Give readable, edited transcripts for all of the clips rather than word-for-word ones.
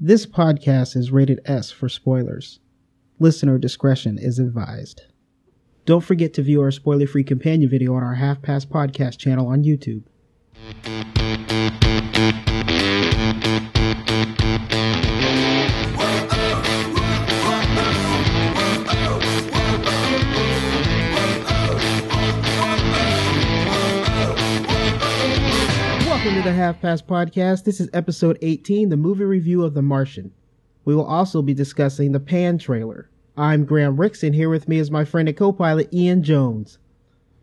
This podcast is rated S for spoilers. Listener discretion is advised. Don't forget to view our spoiler-free companion video on our Half Past Podcast channel on YouTube. Welcome to the Half Past Podcast. This is episode 18, the movie review of The Martian. We will also be discussing the Pena trailer. I'm Graham Ricks, and here with me is my friend and co-pilot Ian Jones.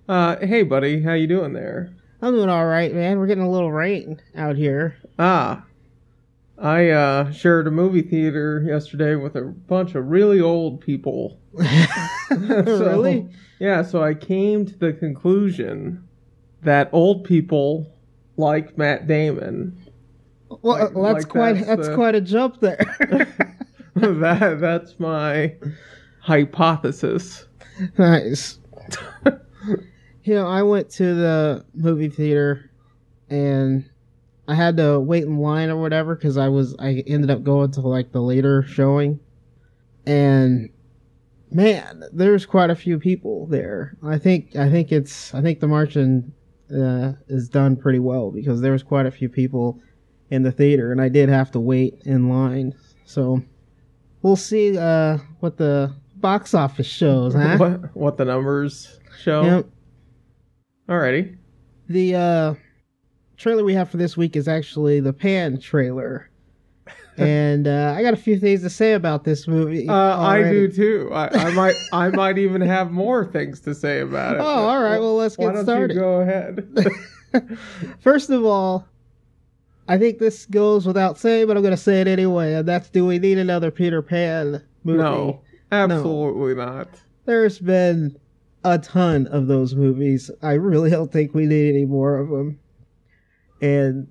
Hey buddy, how you doing there? I'm doing alright, man. We're getting a little rain out here. I shared a movie theater yesterday with a bunch of really old people. Really? Yeah, so I came to the conclusion that old people like Matt Damon. Well, that's quite a jump there. That's my hypothesis. Nice. I went to the movie theater and I had to wait in line or whatever because I ended up going to like the later showing, and man, there's quite a few people there. I think The Martian is done pretty well because there was quite a few people in the theater, and I did have to wait in line. So we'll see what the box office shows, huh? What the numbers show? Yep. Alrighty. The trailer we have for this week is actually the Pena trailer. And I got a few things to say about this movie. I do too. I might even have more things to say about it. Oh, all right. Well, let's get started. You go ahead. First of all, I think this goes without saying, but I'm going to say it anyway. And that's, do we need another Peter Pan movie? No, absolutely not. There's been a ton of those movies. I really don't think we need any more of them. And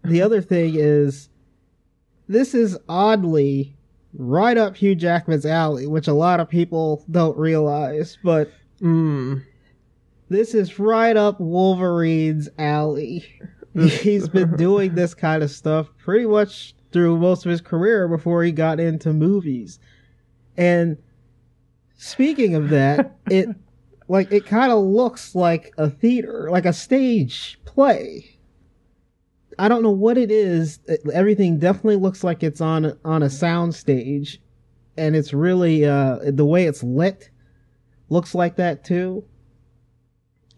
the other thing is, this is oddly right up Hugh Jackman's alley, which a lot of people don't realize, but this is right up Wolverine's alley. He's been doing this kind of stuff pretty much through most of his career before he got into movies. And speaking of that, it kind of looks like a theater, like a stage play. I don't know what it is. Everything definitely looks like it's on a sound stage, and it's really the way it's lit looks like that too.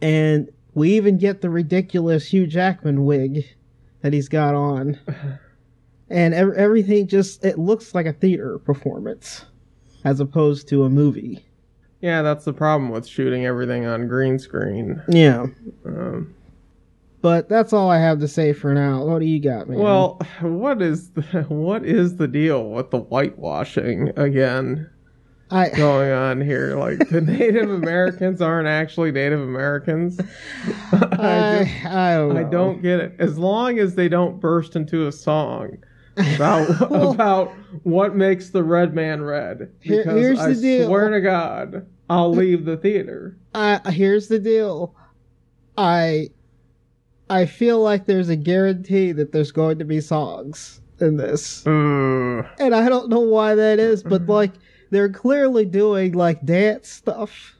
And we even get the ridiculous Hugh Jackman wig that he's got on, and everything it looks like a theater performance as opposed to a movie. Yeah, that's the problem with shooting everything on green screen. Yeah. But that's all I have to say for now. What do you got, man? Well, what is the deal with the whitewashing again going on here? Like, the Native Americans aren't actually Native Americans. I don't get it. As long as they don't burst into a song about what makes the red man red. Because here's the deal. I swear to God, I'll leave the theater. Here's the deal. I feel like there's a guarantee that there's going to be songs in this. And I don't know why that is, but like, they're clearly doing like dance stuff.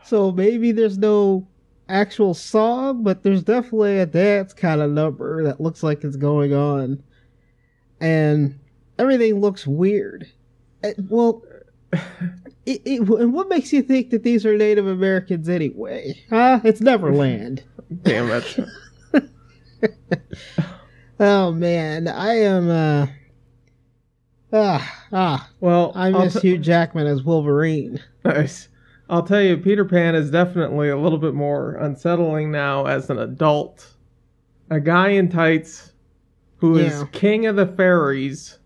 So maybe there's no actual song, but there's definitely a dance kind of number that looks like it's going on. And everything looks weird. And what makes you think that these are Native Americans anyway? Huh? It's Neverland. Damn it. Oh man, I am well, I miss Hugh Jackman as Wolverine. Nice. I'll tell you, Peter Pan is definitely a little bit more unsettling now as an adult. A guy in tights who is king of the fairies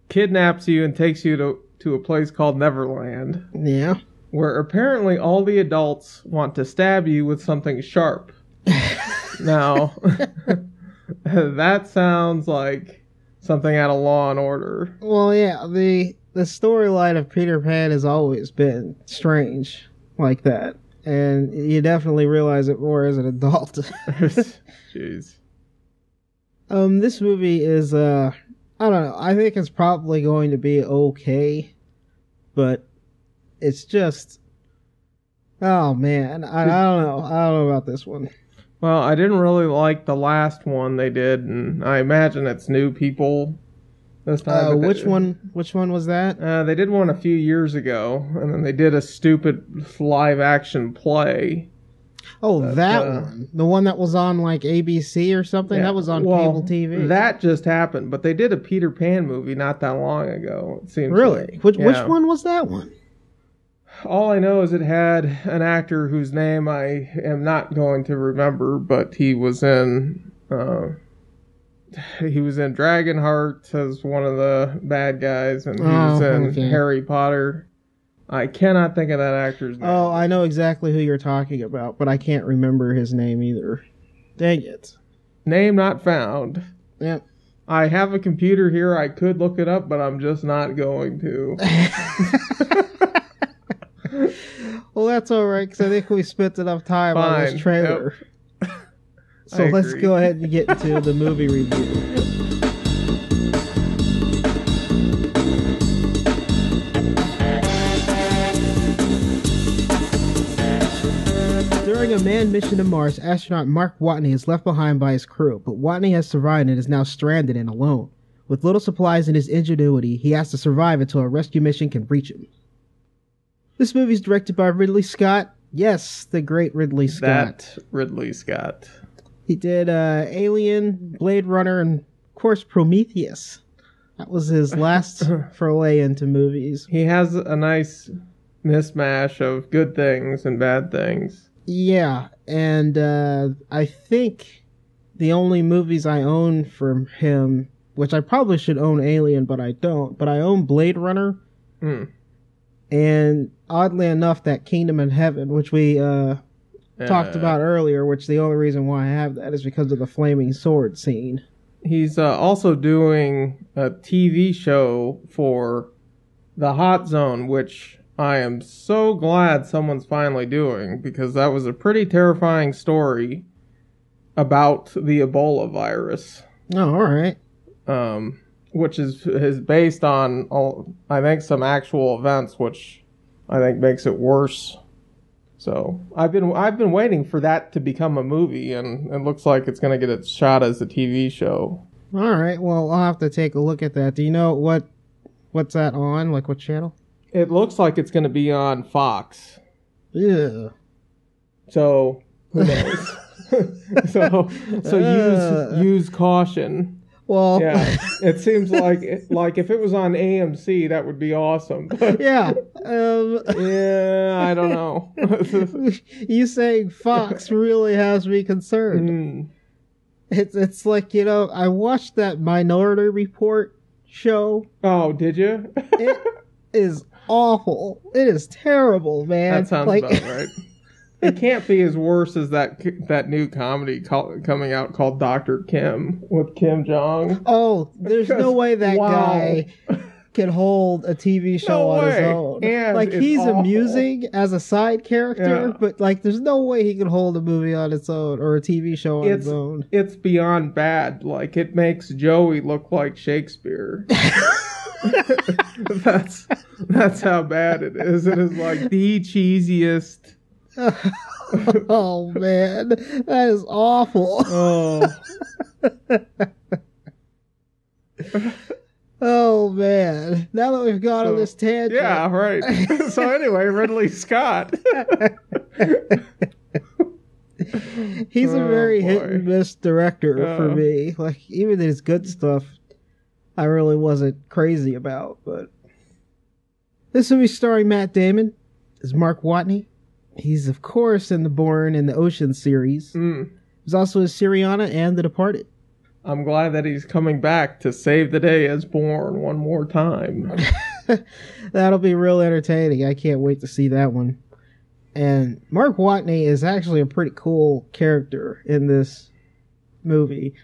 kidnaps you and takes you to a place called Neverland. Yeah. Where apparently all the adults want to stab you with something sharp. Now, that sounds like something out of Law and Order. Well, yeah, the storyline of Peter Pan has always been strange like that. And you definitely realize it more as an adult. Jeez. This movie is, I I don't know. I think it's probably going to be okay, but it's just, oh man, I don't know. I don't know about this one. Well, I didn't really like the last one they did, and I imagine it's new people this time. Which one was that? They did one a few years ago, and then they did a stupid live-action play. Oh, that one. The one that was on, like, ABC or something? Yeah, that was on cable TV. That just happened, but they did a Peter Pan movie not that long ago, it seems really? like. Which one was that one? All I know is it had an actor whose name I am not going to remember, but he was in Dragonheart as one of the bad guys, and he was in Harry Potter. I cannot think of that actor's name. Oh, I know exactly who you're talking about, but I can't remember his name either. Dang it. Name not found. Yep. I have a computer here. I could look it up, but I'm just not going to. Well, that's all right, because I think we spent enough time on this trailer. Yep. So let's go ahead and get into the movie review. During a manned mission to Mars, astronaut Mark Watney is left behind by his crew, but Watney has survived and is now stranded and alone. With little supplies and his ingenuity, he has to survive until a rescue mission can reach him. This movie is directed by Ridley Scott. Yes, the great Ridley Scott. That Ridley Scott. He did Alien, Blade Runner, and of course Prometheus. That was his last foray into movies. He has a nice mismatch of good things and bad things. Yeah, and I think the only movies I own from him, which I probably should own Alien, but I don't, but I own Blade Runner. And oddly enough, that Kingdom in Heaven, which we talked about earlier, which the only reason why I have that is because of the flaming sword scene. He's also doing a TV show for The Hot Zone, which I am so glad someone's finally doing, because that was a pretty terrifying story about the Ebola virus. Oh, all right. Which is based on, I think, some actual events, which I think makes it worse. So I've been waiting for that to become a movie, and it looks like it's going to get its shot as a TV show. All right. Well, I'll have to take a look at that. Do you know what's that on? Like what channel? It looks like it's going to be on Fox. Yeah. So who knows? so use caution. Well, yeah, it seems like if it was on AMC, that would be awesome. Yeah. Yeah, I don't know. You saying Fox really has me concerned. It's like, I watched that Minority Report show. Oh, did you? It is awful. It is terrible, man. That sounds about right. It can't be as worse as that new comedy coming out called Dr. Kim with Kim Jong. Oh, there's no way that guy can hold a TV show on his own. And like, he's awful. Amusing as a side character, but like, there's no way he can hold a movie on its own or a TV show on its own. It's beyond bad. Like, it makes Joey look like Shakespeare. That's how bad it is. It is like the cheesiest. Oh man, that is awful. Oh man, now that we've gone on this tangent. Yeah, right. So anyway, Ridley Scott. He's a very hit and miss director for me. Like, even his good stuff I really wasn't crazy about, but this movie starring Matt Damon is Mark Watney. He's, of course, in the Born in the Ocean series. He's also in Syriana and The Departed. I'm glad that he's coming back to save the day as Bourne one more time. That'll be real entertaining. I can't wait to see that one. And Mark Watney is actually a pretty cool character in this movie.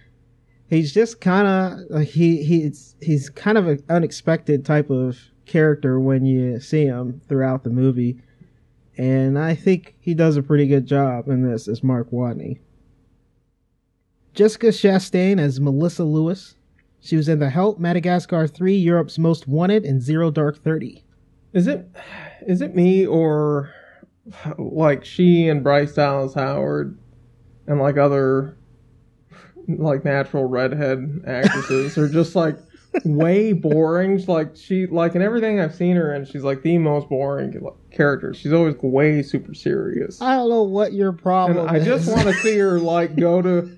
He's just kind of he's kind of an unexpected type of character when you see him throughout the movie. And I think he does a pretty good job in this as Mark Watney. Jessica Chastain as Melissa Lewis. She was in The Help, Madagascar 3, Europe's Most Wanted, and Zero Dark 30. Is it me, or like she and Bryce Dallas Howard and like other like natural redhead actresses are just like way boring? Like she, like in everything I've seen her in, she's like the most boring character. She's always way super serious. I don't know what your problem is. I just want to see her like go to.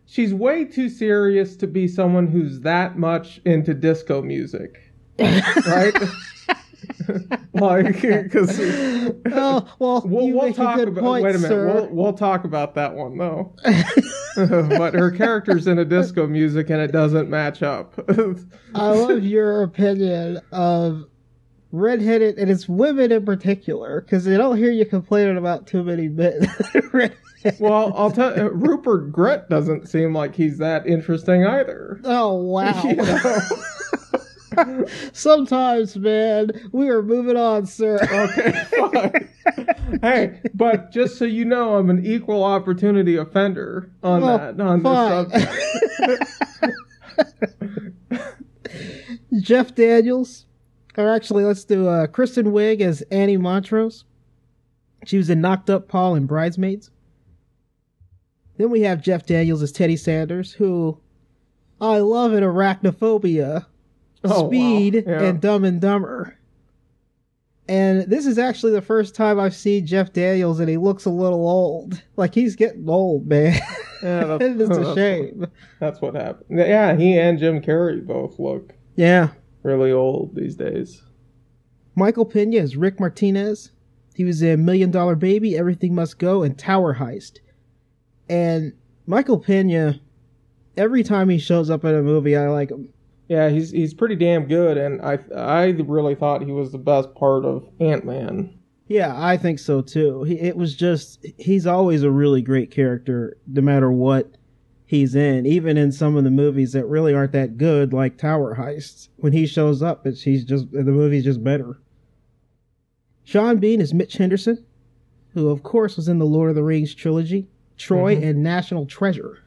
She's way too serious to be someone who's that much into disco music, right? Like, because we'll talk about. Point, wait a minute, sir. we'll talk about that one though. But her character's into disco music and it doesn't match up. I love your opinion of redheaded, and it's women in particular, because I don't hear you complaining about too many men. Well, I'll tell you, Rupert Grint doesn't seem like he's that interesting either. Oh, wow. You know? Sometimes, man, we are moving on, sir. Okay, fine. Hey, but just so you know, I'm an equal opportunity offender on this subject. Jeff Daniels, or actually, let's do Kristen Wiig as Annie Montrose. She was in Knocked Up Paul and Bridesmaids. Then we have Jeff Daniels as Teddy Sanders, who I love in Arachnophobia, Speed, wow. Yeah. and Dumb and Dumber. And this is actually the first time I've seen Jeff Daniels, and he looks a little old. Like, he's getting old, man. Yeah, it's a shame. That's what happened. Yeah, he and Jim Carrey both look really old these days. Michael Pena is Rick Martinez. He was in $1 Million Baby, Everything Must Go, and Tower Heist. And Michael Pena, every time he shows up in a movie, I like him. Yeah, he's pretty damn good, and I really thought he was the best part of Ant-Man. Yeah, I think so too. He's always a really great character, no matter what he's in. Even in some of the movies that really aren't that good, like Tower Heist, when he shows up, the movie's just better. Sean Bean is Mitch Henderson, who of course was in the Lord of the Rings trilogy, Troy, and National Treasure.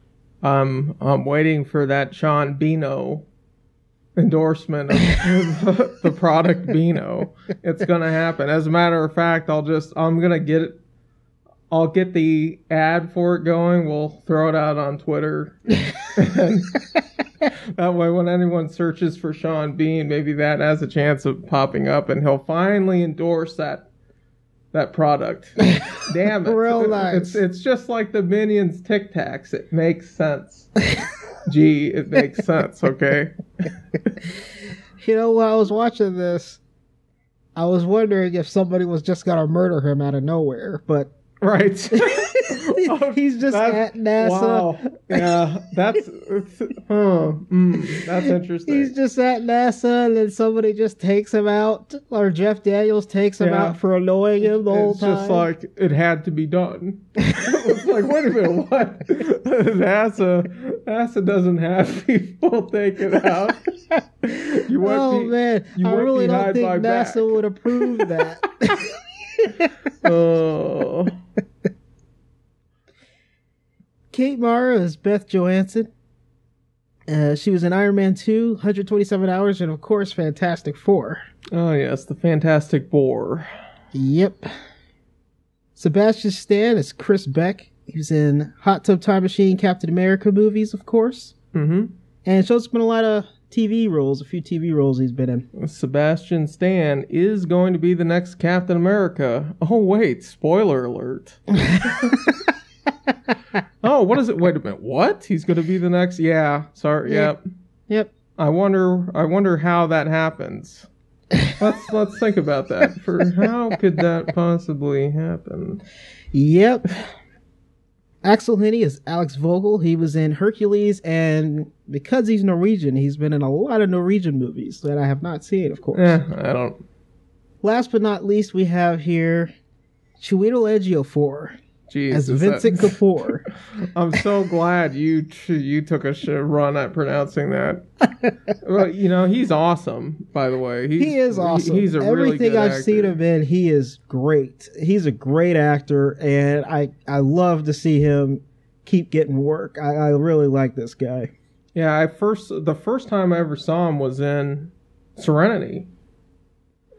I'm waiting for that Sean Beano endorsement of the product Beano. It's gonna happen. As a matter of fact, I'll get the ad for it going. We'll throw it out on Twitter. That way, when anyone searches for Sean Bean, maybe that has a chance of popping up, and he'll finally endorse that product. Damn it! Real nice. It's just like the Minions Tic Tacs. It makes sense. Gee, it makes sense. Okay. You know, while I was watching this, I was wondering if somebody was just gonna murder him out of nowhere, but right. He's just at NASA. Wow. Yeah, that's interesting. He's just at NASA, and then somebody just takes him out, or Jeff Daniels takes him out for annoying him the whole time. It's just like, it had to be done. It's like, wait a minute, what? NASA doesn't have people taken out. Man, I really don't think NASA would approve that. Oh. Kate Mara is Beth Johansson. She was in Iron Man 2, 127 Hours, and of course, Fantastic Four. Oh, yes, the Fantastic Four. Yep. Sebastian Stan is Chris Beck. He was in Hot Tub Time Machine, Captain America movies, of course. Mm-hmm. And shows up in a lot of TV roles, a few TV roles he's been in. Sebastian Stan is going to be the next Captain America. Oh, wait, spoiler alert. Oh, what is it? Wait a minute. What? He's going to be the next? Yeah. Sorry. Yep. I wonder how that happens. Let's think about that. How could that possibly happen? Yep. Axel Hennie is Alex Vogel. He was in Hercules, and because he's Norwegian, he's been in a lot of Norwegian movies that I have not seen, of course. I don't. Last but not least, we have here Chiwetel Ejiofor as Jesus, Vincent Kapoor. I'm so glad you took a run at pronouncing that. Well, he's awesome, by the way. He is awesome. He's a really good actor. Everything I've seen him in, he is great. He's a great actor, and I love to see him keep getting work. I really like this guy. Yeah, the first time I ever saw him was in Serenity.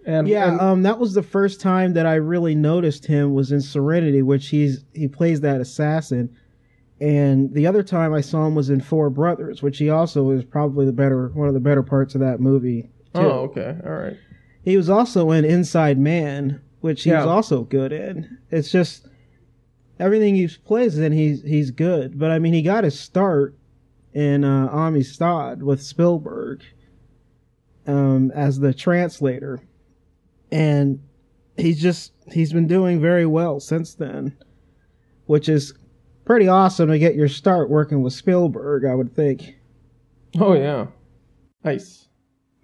And that was the first time that I really noticed him was in Serenity, which he plays that assassin. And the other time I saw him was in Four Brothers, which he also is probably one of the better parts of that movie, too. Oh, okay. All right. He was also in Inside Man, which he was also good in. It's just everything he plays in, he's good. But I mean, he got his start in Amistad with Spielberg as the translator, and he's been doing very well since then, which is pretty awesome to get your start working with Spielberg, I would think. Oh yeah, nice.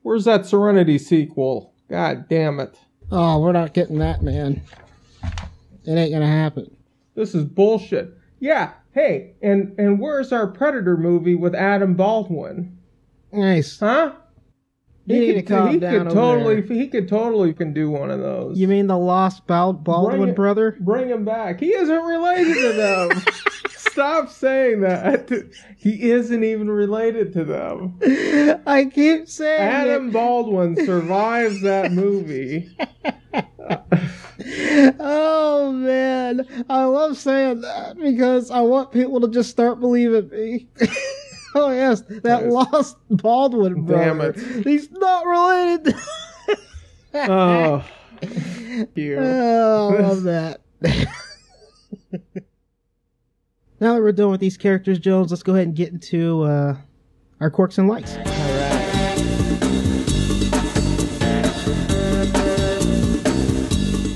Where's that Serenity sequel? God damn it! Oh, we're not getting that, man. It ain't gonna happen. This is bullshit. Yeah. Hey, and where's our Predator movie with Adam Baldwin? Nice. Huh? He could totally can do one of those. You mean the lost Baldwin brother? Bring him back. He isn't related to them. Stop saying that. He isn't even related to them. I keep saying Adam Baldwin survives that movie. Oh man, I love saying that because I want people to just start believing me. Oh yes, that lost Baldwin brother. Damn it. He's not related. Oh, you. Oh, I love that. Now that we're done with these characters, Jones, let's go ahead and get into our quirks and likes. All right.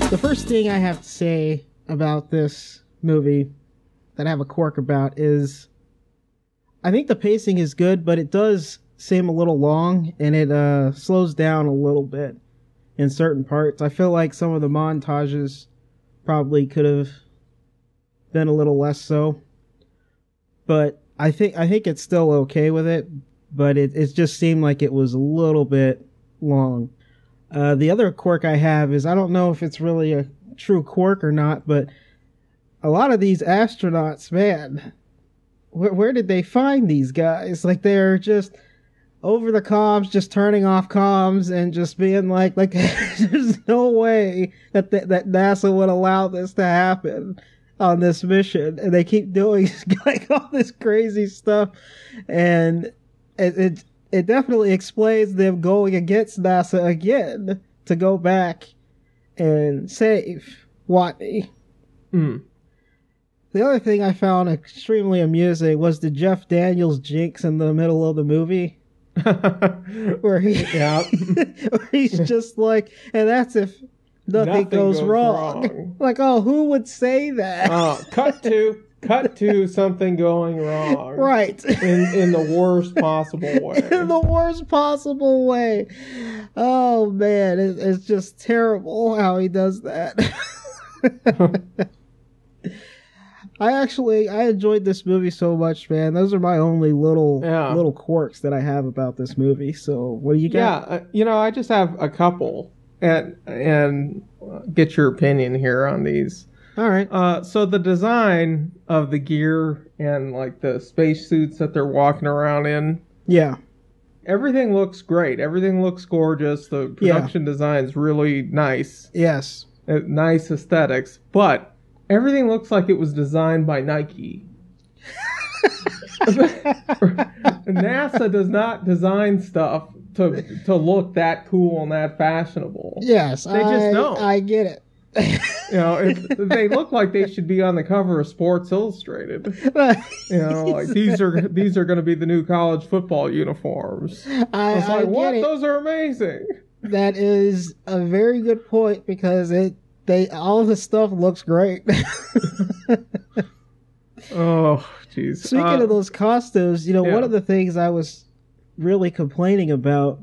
The first thing I have to say about this movie that I have a quirk about is I think the pacing is good, but it does seem a little long, and it slows down a little bit in certain parts. I feel like some of the montages probably could have been a little less so, but I think it's still okay with it, but it just seemed like it was a little bit long. The other quirk I have is, I don't know if it's really a true quirk or not, but a lot of these astronauts, man, where did they find these guys? Like, they're just over the comms, just turning off comms and just being like there's no way that NASA would allow this to happen on this mission. And they keep doing like all this crazy stuff, and it definitely explains them going against NASA again to go back and save Watney. Mm. The other thing I found extremely amusing was the Jeff Daniels jinx in the middle of the movie. where he's just like, and that's if nothing goes wrong. Like, oh, who would say that? Cut to something going wrong. Right. In the worst possible way. In the worst possible way. Oh, man. It's just terrible how he does that. I enjoyed this movie so much, man. Those are my only little quirks that I have about this movie. So, what do you got? Yeah, I just have a couple, and get your opinion here on these. All right. So the design of the gear and like the spacesuits that they're walking around in. Yeah. Everything looks great. Everything looks gorgeous. The production design's really nice. Yes. Nice aesthetics, but everything looks like it was designed by Nike. NASA does not design stuff to look that cool and that fashionable. Yes, they just don't. I get it. They look like they should be on the cover of Sports Illustrated. Like these are going to be the new college football uniforms. I was like, what? Those are amazing. That is a very good point because all of the stuff looks great. Oh, jeez. Speaking of those costumes, one of the things I was really complaining about,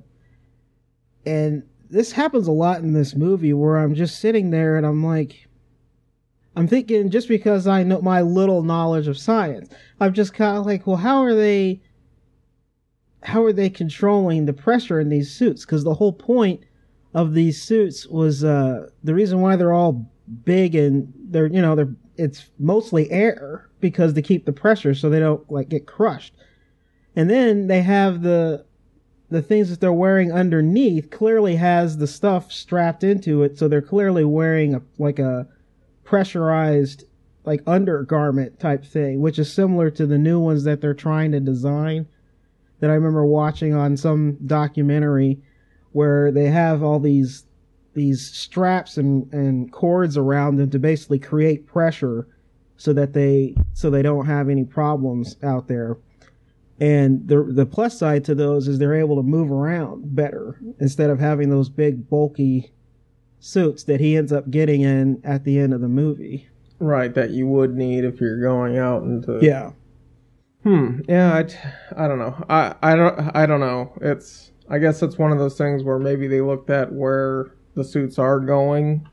and this happens a lot in this movie, where I'm just sitting there and I'm thinking, just because I know my little knowledge of science, I'm just kind of like, well, how are they controlling the pressure in these suits? Because the whole point of these suits was the reason why they're all big and it's mostly air, because to keep the pressure so they don't get crushed. And then they have the things that they're wearing underneath clearly has the stuff strapped into it, so they're clearly wearing a pressurized like undergarment type thing, which is similar to the new ones that they're trying to design that I remember watching on some documentary where they have all these straps and cords around them to basically create pressure so they don't have any problems out there. And the plus side to those is they're able to move around better instead of having those big bulky suits that he ends up getting in at the end of the movie. Right, that you would need if you're going out into. Yeah. Yeah, I don't know. I don't know. I guess it's one of those things where maybe they looked at where the suits are going.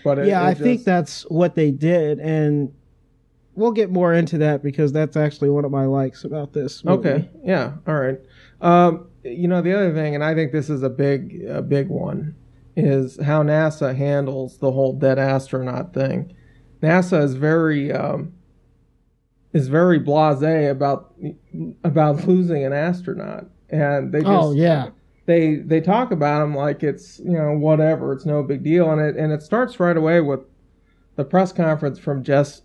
But I think that's what they did, and we'll get more into that because that's actually one of my likes about this movie. Okay, yeah, all right. The other thing, and I think this is a big one, is how NASA handles the whole dead astronaut thing. NASA is very blasé about losing an astronaut, and they just they talk about him like it's whatever, it's no big deal, and it starts right away with the press conference from Jeff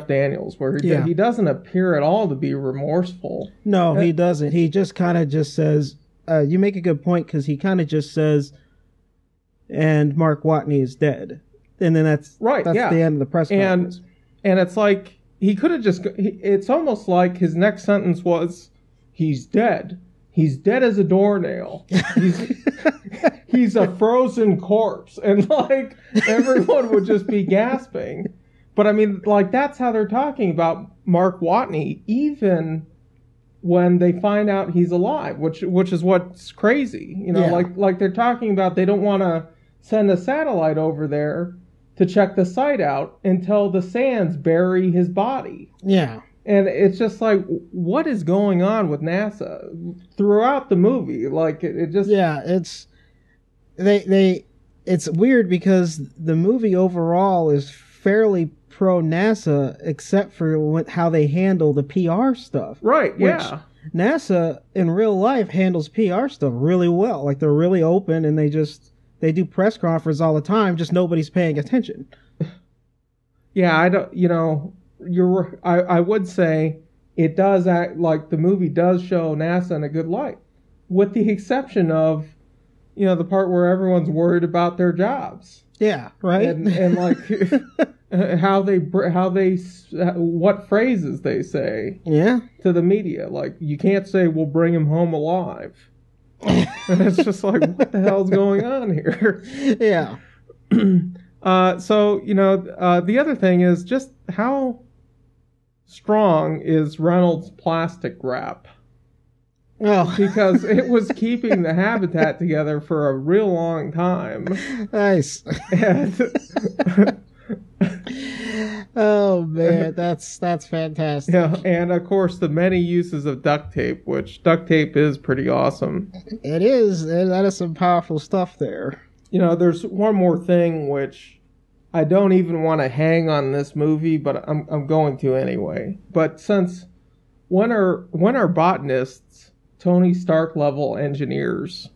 Daniels, where he doesn't appear at all to be remorseful. No, he doesn't. He just kind of just says, you make a good point, because he kind of just says, and Mark Watney is dead. And then that's the end of the press conference. And it's like, he could have just, it's almost like his next sentence was, he's dead. He's dead as a doornail. He's a frozen corpse. And like, everyone would just be gasping. But I mean, like, that's how they're talking about Mark Watney, even when they find out he's alive, which is what's crazy. Like they're talking about they don't want to send a satellite over there to check the site out until the sands bury his body. Yeah. And it's just like, what is going on with NASA throughout the movie? Like, it just... Yeah, it's... It's weird because the movie overall is fairly pro-NASA, except for how they handle the PR stuff. Right, yeah. NASA, in real life, handles PR stuff really well. Like, they're really open, and they do press conferences all the time, just nobody's paying attention. Yeah, I would say it does act like the movie does show NASA in a good light, with the exception of, the part where everyone's worried about their jobs. Yeah, right. And like what phrases they say. Yeah. To the media, like, you can't say we'll bring him home alive. And it's just like, what the hell's going on here? Yeah. So, the other thing is just how strong is Reynolds' plastic wrap? Oh. Because it was keeping the habitat together for a real long time. Nice. Oh man, that's fantastic. Yeah, and of course the many uses of duct tape, which duct tape is pretty awesome. It is. That is some powerful stuff there. There's one more thing which I don't even want to hang on this movie, but I'm going to anyway. But since when are botanists Tony Stark level engineers?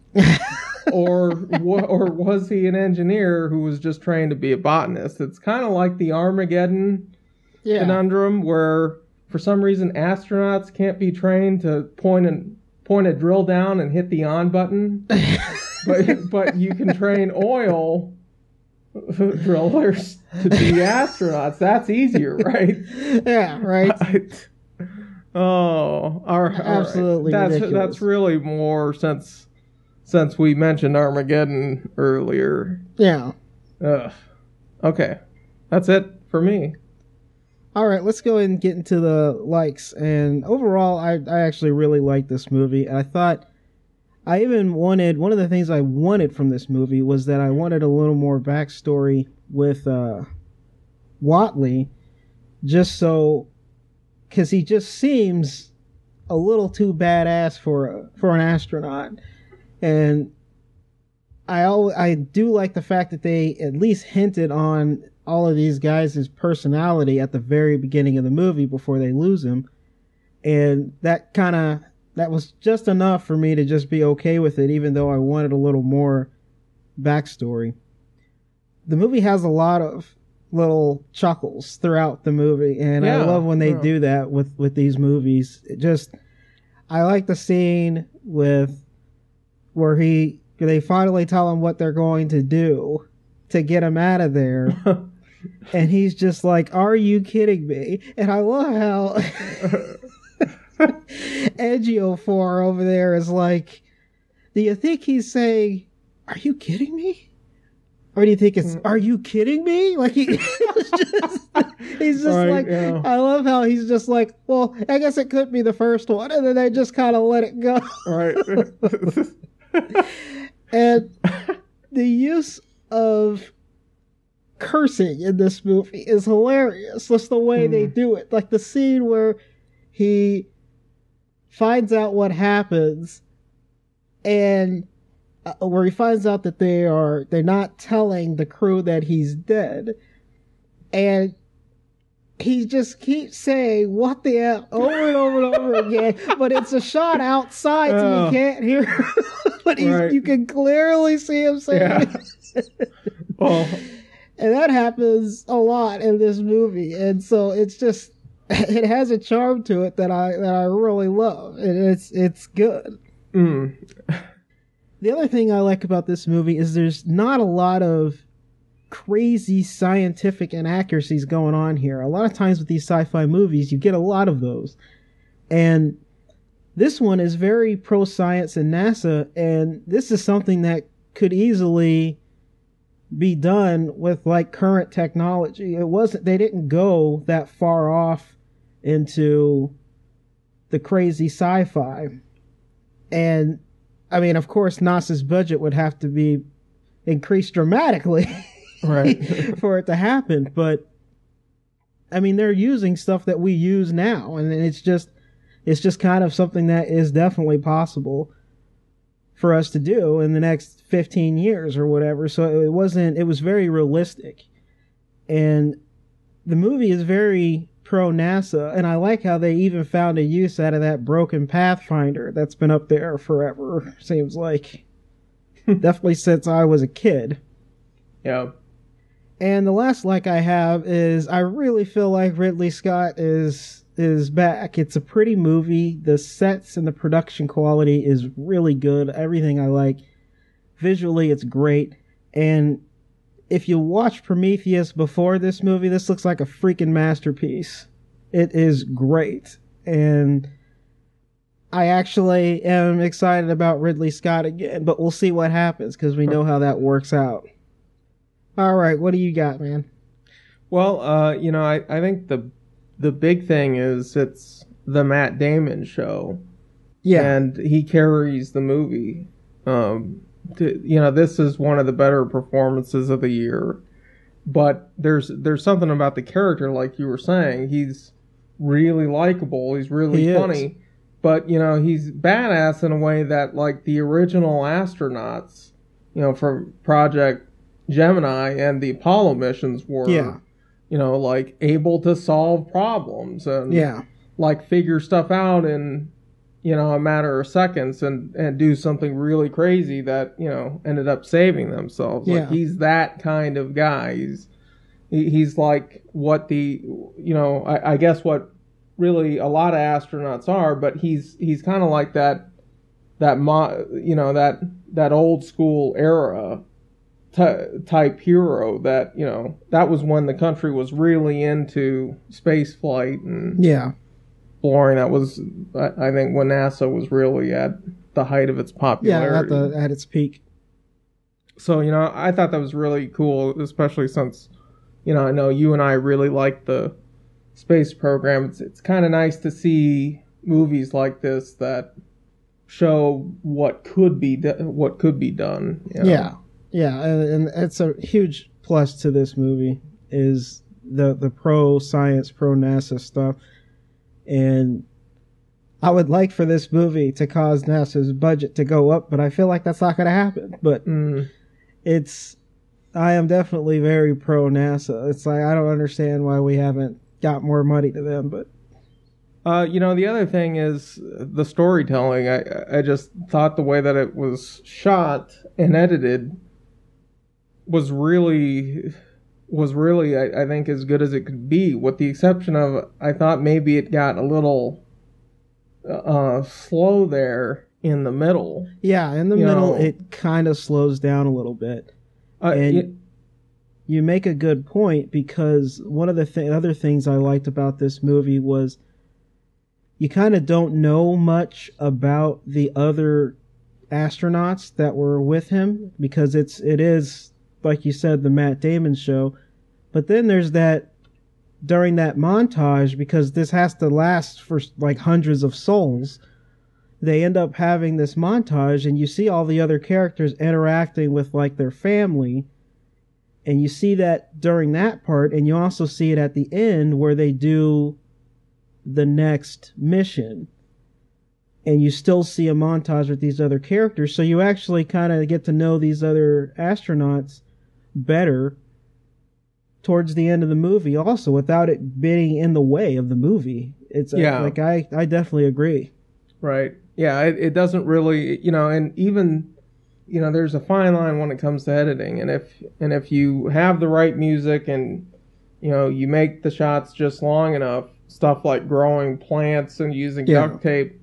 or was he an engineer who was just trained to be a botanist? It's kind of like the Armageddon conundrum, where for some reason astronauts can't be trained to point a drill down and hit the on button, but you can train oil drillers to be astronauts. That's easier, right? Yeah, right. Absolutely ridiculous. That's really more since we mentioned Armageddon earlier. Yeah. Okay. That's it for me. All right, let's go ahead and get into the likes. And overall, I actually really liked this movie. I thought one of the things I wanted from this movie was that I wanted a little more backstory with Watney, because he just seems a little too badass for an astronaut. And I do like the fact that they at least hinted on all of these guys' personality at the very beginning of the movie before they lose him. And that kind of that was just enough for me to just be okay with it, even though I wanted a little more backstory. The movie has a lot of little chuckles throughout the movie, and I love when they do that with these movies. I like the scene where they finally tell him what they're going to do to get him out of there. And he's just like, "Are you kidding me?" And I love how Edgiofor over there is like, do you think he's saying, "Are you kidding me?" Or do you think it's, "Are you kidding me?" Like he's just right, like, yeah. I love how he's just like, well, I guess it could be the first one. And then they just kind of let it go. Right. And the use of cursing in this movie is hilarious. Just the way they do it. Like the scene where he finds out what happens, and where he finds out that they're not telling the crew that he's dead, and he just keeps saying "what the hell" over and over and over again, but it's a shot outside so you can't hear him. But you can clearly see him saying it. Well, and that happens a lot in this movie, and so it's just, it has a charm to it that I really love, and it's good. The other thing I like about this movie is there's not a lot of crazy scientific inaccuracies going on here. A lot of times with these sci-fi movies, you get a lot of those. And this one is very pro-science and NASA, and this is something that could easily be done with like current technology. They didn't go that far off into the crazy sci-fi. And I mean, of course, NASA's budget would have to be increased dramatically right, for it to happen. But I mean, they're using stuff that we use now, and it's just kind of something that is definitely possible for us to do in the next 15 years or whatever. So it was very realistic. And the movie is very pro-NASA, and I like how they even found a use out of that broken Pathfinder that's been up there forever, seems like. Definitely since I was a kid. Yeah. And the last like I have is, I really feel like Ridley Scott is back. It's a pretty movie. The sets and the production quality is really good. Everything I like. Visually, it's great. And if you watch Prometheus before this movie, this looks like a freaking masterpiece. It is great. And I actually am excited about Ridley Scott again, but we'll see what happens because we know how that works out. All right, what do you got, man? Well, I think the big thing is it's the Matt Damon show. Yeah. And he carries the movie. This is one of the better performances of the year. But there's something about the character, like you were saying. He's really likable. He's really funny. But, he's badass in a way that, like, the original astronauts, from Project Gemini and the Apollo missions were, like, able to solve problems and, like, figure stuff out in, a matter of seconds and do something really crazy that, ended up saving themselves. Like, he's that kind of guy. He's like what I guess what really a lot of astronauts are, but he's kind of like that old school era type hero that, that was when the country was really into space flight and exploring. That was, I think, when NASA was really at the height of its popularity. Yeah, at its peak. So, I thought that was really cool, especially since, I know you and I really like the space program. It's kind of nice to see movies like this that show what could be done. Yeah, and it's a huge plus to this movie is the pro science, pro NASA stuff. And I would like for this movie to cause NASA's budget to go up, but I feel like that's not going to happen. But I am definitely very pro NASA. It's like, I don't understand why we haven't got more money to them, but The other thing is the storytelling. I just thought the way that it was shot and edited was really, I think, as good as it could be, with the exception of, I thought maybe it got a little slow there in the middle. Yeah, in the middle, it kind of slows down a little bit. You make a good point, because one of the other things I liked about this movie was you kind of don't know much about the other astronauts that were with him, because it is, like you said, the Matt Damon show. But then there's that, during that montage, because this has to last for like hundreds of souls, they end up having this montage, and you see all the other characters interacting with like their family. And you see that during that part, and you also see it at the end where they do the next mission. And you still see a montage with these other characters, so you actually kind of get to know these other astronauts better towards the end of the movie also, without it being in the way of the movie. It's like, I definitely agree. Right. Yeah, it doesn't really, and even... there's a fine line when it comes to editing, and if you have the right music and you make the shots just long enough, stuff like growing plants and using duct tape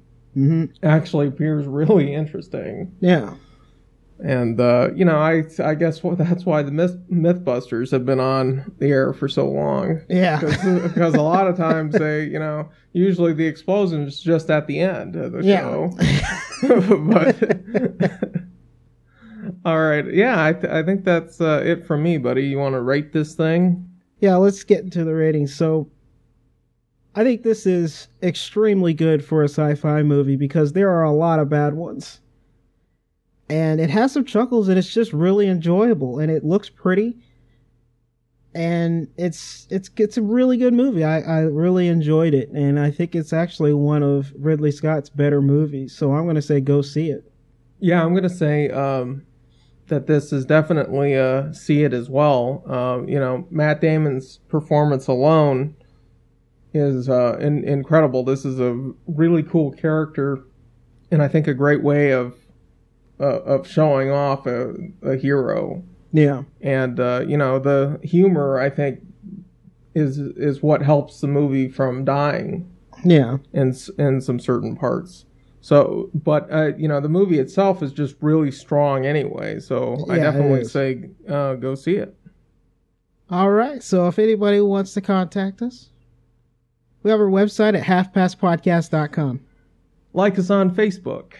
actually appears really interesting. Yeah. And I guess that's why the Mythbusters have been on the air for so long. Yeah. Because a lot of times they, usually the explosion is just at the end of the show. But. All right. Yeah, I think that's it for me, buddy. You want to rate this thing? Yeah, let's get into the ratings. So, I think this is extremely good for a sci-fi movie, because there are a lot of bad ones. And it has some chuckles, and it's just really enjoyable, and it looks pretty. And it's a really good movie. I really enjoyed it, and I think it's actually one of Ridley Scott's better movies. So I'm going to say go see it. Yeah, I'm going to say that this is definitely see it as well. Matt Damon's performance alone is incredible. This is a really cool character, and I think a great way of showing off a hero. Yeah. And the humor, I think, is what helps the movie from dying. Yeah. In some certain parts. So, but the movie itself is just really strong anyway. So I definitely say go see it. All right. So if anybody wants to contact us, we have our website at halfpastpodcast.com. Like us on Facebook.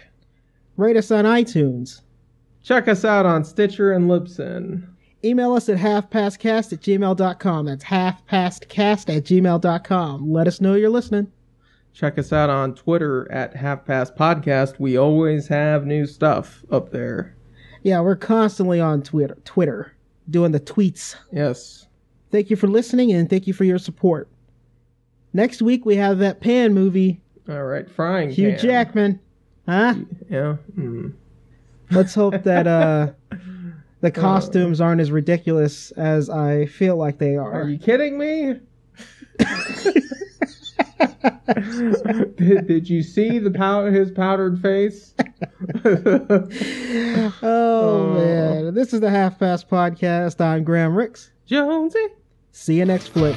Rate us on iTunes. Check us out on Stitcher and Libsyn. Email us at halfpastcast@gmail.com. That's halfpastcast@gmail.com. Let us know you're listening. Check us out on Twitter at halfpastpodcast. We always have new stuff up there. Yeah, we're constantly on Twitter, doing the tweets. Yes. Thank you for listening, and thank you for your support. Next week, we have that Pan movie. All right, Frying Hugh Pan. Jackman. Huh? Yeah. Mm. Let's hope that the costumes aren't as ridiculous as I feel like they are. Are you kidding me? Did you see his powdered face? Oh, man. This is the Half Past Podcast. I'm Graham Ricks. Jonesy. See you next flick.